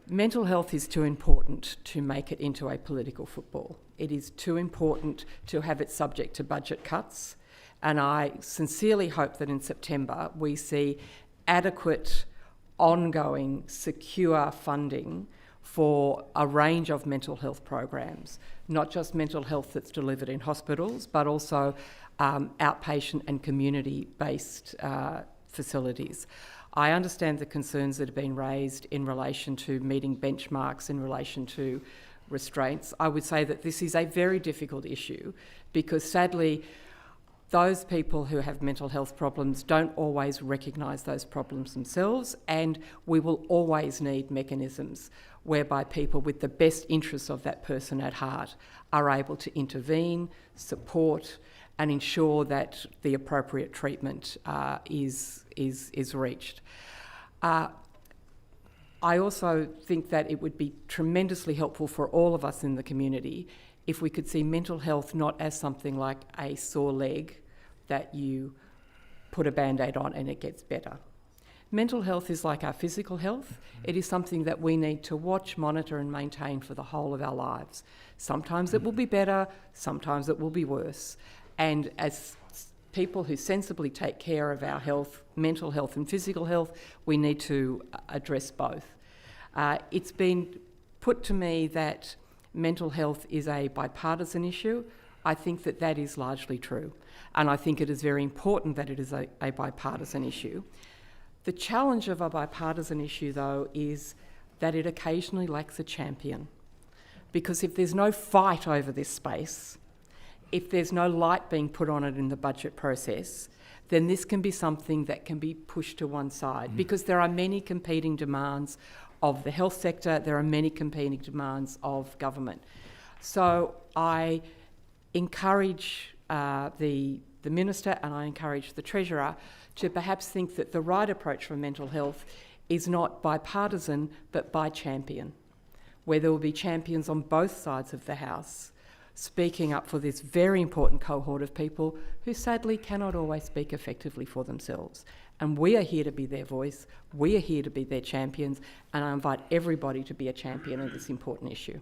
Mental health is too important to make it into a political football. It is too important to have it subject to budget cuts, and I sincerely hope that in September we see adequate, ongoing, secure funding for a range of mental health programs, not just mental health that's delivered in hospitals, but also outpatient and community-based facilities. I understand the concerns that have been raised in relation to meeting benchmarks in relation to restraints. I would say that this is a very difficult issue because sadly those people who have mental health problems don't always recognise those problems themselves, and we will always need mechanisms whereby people with the best interests of that person at heart are able to intervene, support and ensure that the appropriate treatment is reached. I also think that it would be tremendously helpful for all of us in the community if we could see mental health not as something like a sore leg that you put a Band-Aid on and it gets better. Mental health is like our physical health. It is something that we need to watch, monitor and maintain for the whole of our lives. Sometimes it will be better, sometimes it will be worse. And as people who sensibly take care of our health, mental health and physical health, we need to address both. It's been put to me that mental health is a bipartisan issue. I think that that is largely true. And I think it is very important that it is a bipartisan issue. The challenge of a bipartisan issue, though, is that it occasionally lacks a champion. Because if there's no fight over this space, if there's no light being put on it in the budget process, then this can be something that can be pushed to one side because there are many competing demands of the health sector, there are many competing demands of government. So I encourage the Minister and I encourage the Treasurer to perhaps think that the right approach for mental health is not bipartisan but bi-champion, where there will be champions on both sides of the House speaking up for this very important cohort of people who sadly cannot always speak effectively for themselves. And we are here to be their voice, we are here to be their champions, and I invite everybody to be a champion of this important issue.